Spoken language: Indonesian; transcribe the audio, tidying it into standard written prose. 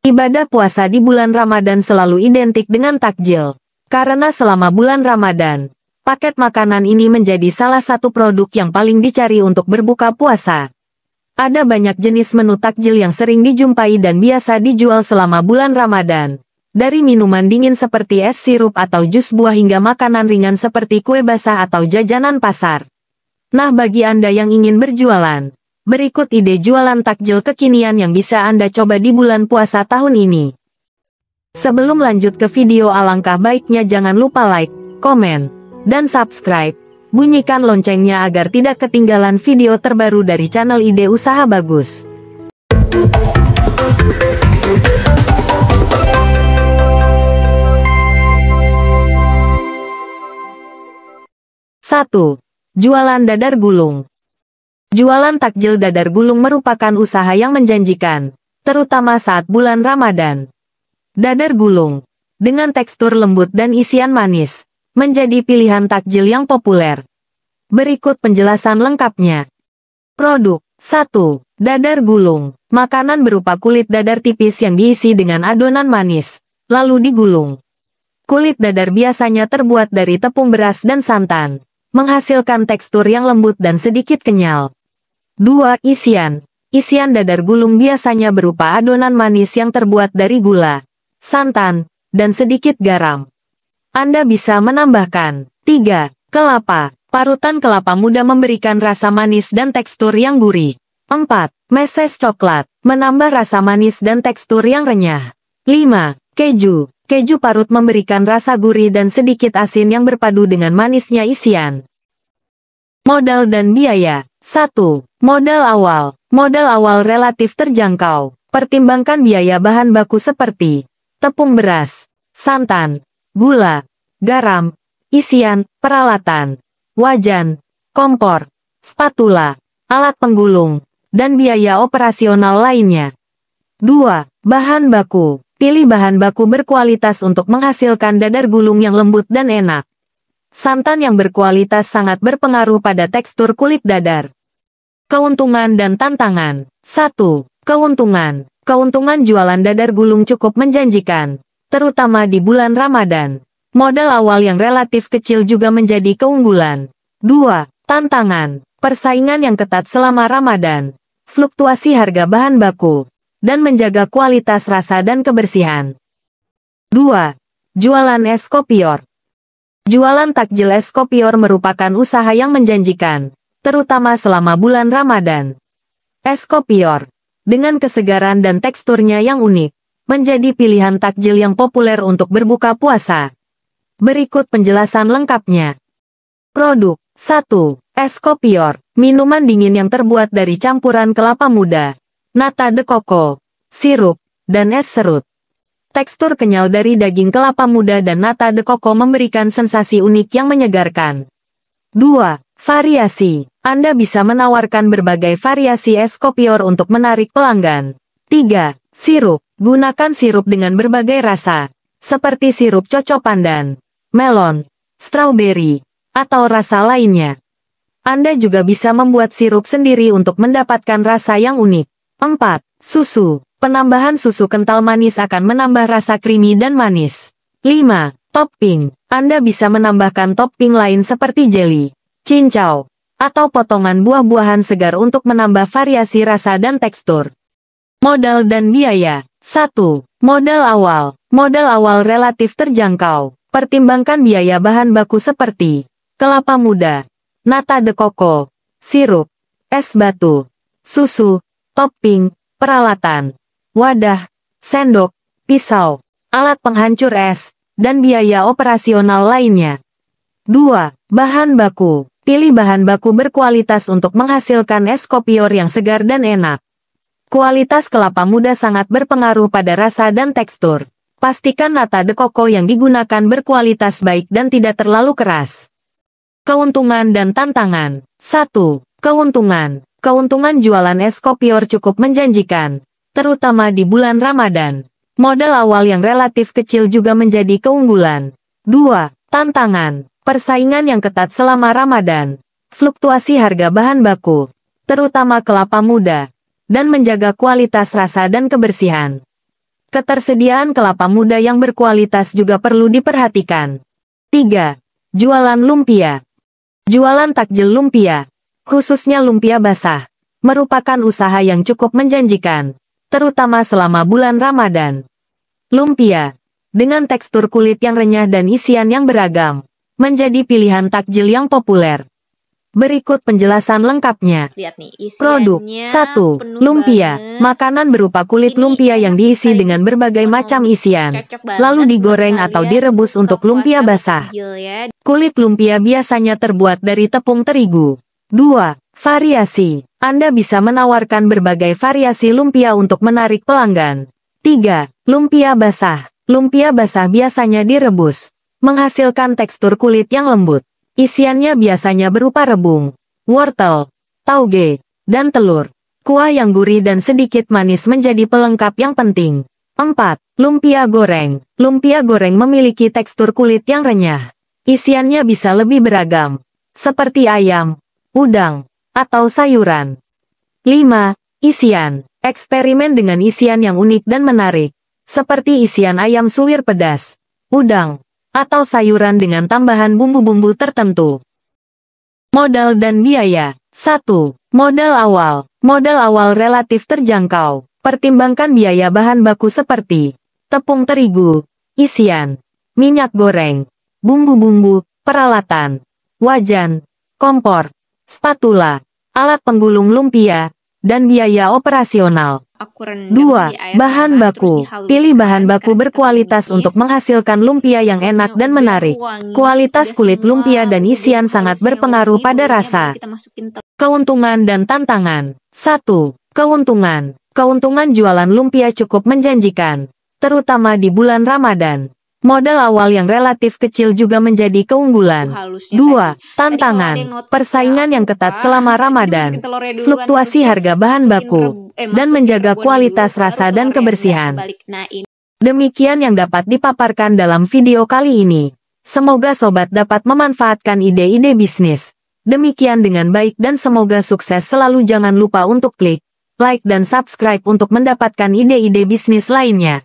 Ibadah puasa di bulan Ramadan selalu identik dengan takjil. Karena selama bulan Ramadan, paket makanan ini menjadi salah satu produk yang paling dicari untuk berbuka puasa. Ada banyak jenis menu takjil yang sering dijumpai dan biasa dijual selama bulan Ramadan. Dari minuman dingin seperti es sirup atau jus buah hingga makanan ringan seperti kue basah atau jajanan pasar. Nah, bagi Anda yang ingin berjualan, berikut ide jualan takjil kekinian yang bisa Anda coba di bulan puasa tahun ini. Sebelum lanjut ke video, alangkah baiknya jangan lupa like, komen, dan subscribe. Bunyikan loncengnya agar tidak ketinggalan video terbaru dari channel Ide Usaha Bagus. 1. Jualan dadar gulung. Jualan takjil dadar gulung merupakan usaha yang menjanjikan, terutama saat bulan Ramadan. Dadar gulung, dengan tekstur lembut dan isian manis, menjadi pilihan takjil yang populer. Berikut penjelasan lengkapnya. Produk 1. Dadar gulung. Makanan berupa kulit dadar tipis yang diisi dengan adonan manis, lalu digulung. Kulit dadar biasanya terbuat dari tepung beras dan santan, menghasilkan tekstur yang lembut dan sedikit kenyal. 2. Isian. Isian dadar gulung biasanya berupa adonan manis yang terbuat dari gula, santan, dan sedikit garam. Anda bisa menambahkan 3. Kelapa. Parutan kelapa muda memberikan rasa manis dan tekstur yang gurih. 4. Meses coklat. Menambah rasa manis dan tekstur yang renyah. 5. Keju. Keju parut memberikan rasa gurih dan sedikit asin yang berpadu dengan manisnya isian. Modal dan biaya. 1. Modal awal. Modal awal relatif terjangkau. Pertimbangkan biaya bahan baku seperti tepung beras, santan, gula, garam, isian, peralatan, wajan, kompor, spatula, alat penggulung, dan biaya operasional lainnya. 2. Bahan baku. Pilih bahan baku berkualitas untuk menghasilkan dadar gulung yang lembut dan enak. Santan yang berkualitas sangat berpengaruh pada tekstur kulit dadar. Keuntungan dan tantangan. 1. Keuntungan. Keuntungan jualan dadar gulung cukup menjanjikan, terutama di bulan Ramadan. Modal awal yang relatif kecil juga menjadi keunggulan. 2. Tantangan. Persaingan yang ketat selama Ramadan. Fluktuasi harga bahan baku, dan menjaga kualitas rasa dan kebersihan. 2. Jualan es kopior. Jualan takjil es kopior merupakan usaha yang menjanjikan, terutama selama bulan Ramadan. Es kopior, dengan kesegaran dan teksturnya yang unik, menjadi pilihan takjil yang populer untuk berbuka puasa. Berikut penjelasan lengkapnya. Produk 1. Es kopior, minuman dingin yang terbuat dari campuran kelapa muda, nata de coco, sirup, dan es serut. Tekstur kenyal dari daging kelapa muda dan nata de coco memberikan sensasi unik yang menyegarkan. 2. Variasi. Anda bisa menawarkan berbagai variasi es kopior untuk menarik pelanggan. 3. Sirup. Gunakan sirup dengan berbagai rasa, seperti sirup coco pandan, melon, strawberry, atau rasa lainnya. Anda juga bisa membuat sirup sendiri untuk mendapatkan rasa yang unik. 4. Susu. Penambahan susu kental manis akan menambah rasa creamy dan manis. 5. Topping. Anda bisa menambahkan topping lain seperti jelly, cincau, atau potongan buah-buahan segar untuk menambah variasi rasa dan tekstur. Modal dan biaya. 1. Modal awal. Modal awal relatif terjangkau. Pertimbangkan biaya bahan baku seperti kelapa muda, nata de coco, sirup, es batu, susu, topping, peralatan, wadah, sendok, pisau, alat penghancur es, dan biaya operasional lainnya. 2. Bahan baku. Pilih bahan baku berkualitas untuk menghasilkan es kopior yang segar dan enak. Kualitas kelapa muda sangat berpengaruh pada rasa dan tekstur. Pastikan nata de coco yang digunakan berkualitas baik dan tidak terlalu keras. Keuntungan dan tantangan. 1. Keuntungan. Keuntungan jualan es kopior cukup menjanjikan, terutama di bulan Ramadan. Modal awal yang relatif kecil juga menjadi keunggulan. 2. Tantangan. Persaingan yang ketat selama Ramadan. Fluktuasi harga bahan baku, terutama kelapa muda, dan menjaga kualitas rasa dan kebersihan. Ketersediaan kelapa muda yang berkualitas juga perlu diperhatikan. 3. Jualan lumpia. Jualan takjil lumpia, khususnya lumpia basah, merupakan usaha yang cukup menjanjikan, terutama selama bulan Ramadan. Lumpia, dengan tekstur kulit yang renyah dan isian yang beragam, menjadi pilihan takjil yang populer. Berikut penjelasan lengkapnya. Lihat nih, Produk 1. Lumpia. Makanan berupa kulit lumpia yang diisi dengan berbagai macam isian, lalu digoreng atau direbus untuk lumpia basah. Kulit lumpia biasanya terbuat dari tepung terigu. 2. Variasi. Anda bisa menawarkan berbagai variasi lumpia untuk menarik pelanggan. 3. Lumpia basah. Lumpia basah biasanya direbus, menghasilkan tekstur kulit yang lembut. Isiannya biasanya berupa rebung, wortel, tauge, dan telur. Kuah yang gurih dan sedikit manis menjadi pelengkap yang penting. 4. Lumpia goreng. Lumpia goreng memiliki tekstur kulit yang renyah. Isiannya bisa lebih beragam, seperti ayam, udang, atau sayuran. 5. Isian. Eksperimen dengan isian yang unik dan menarik, seperti isian ayam suwir pedas, udang, atau sayuran dengan tambahan bumbu-bumbu tertentu. Modal dan biaya. 1. Modal awal. Modal awal relatif terjangkau. Pertimbangkan biaya bahan baku seperti tepung terigu, isian, minyak goreng, bumbu-bumbu, peralatan, wajan, kompor, spatula, alat penggulung lumpia, dan biaya operasional. 2. Bahan baku. Pilih bahan baku berkualitas untuk menghasilkan lumpia yang enak dan menarik. Kualitas kulit lumpia dan isian sangat berpengaruh pada rasa. Keuntungan dan tantangan. 1. Keuntungan. Keuntungan jualan lumpia cukup menjanjikan, terutama di bulan Ramadan. Modal awal yang relatif kecil juga menjadi keunggulan. 2. Tantangan. Persaingan yang ketat selama Ramadan. Fluktuasi harga bahan baku. Dan menjaga kualitas rasa dan kebersihan. Demikian yang dapat dipaparkan dalam video kali ini. Semoga sobat dapat memanfaatkan ide-ide bisnis. Demikian dengan baik dan semoga sukses selalu. Jangan lupa untuk klik like dan subscribe untuk mendapatkan ide-ide bisnis lainnya.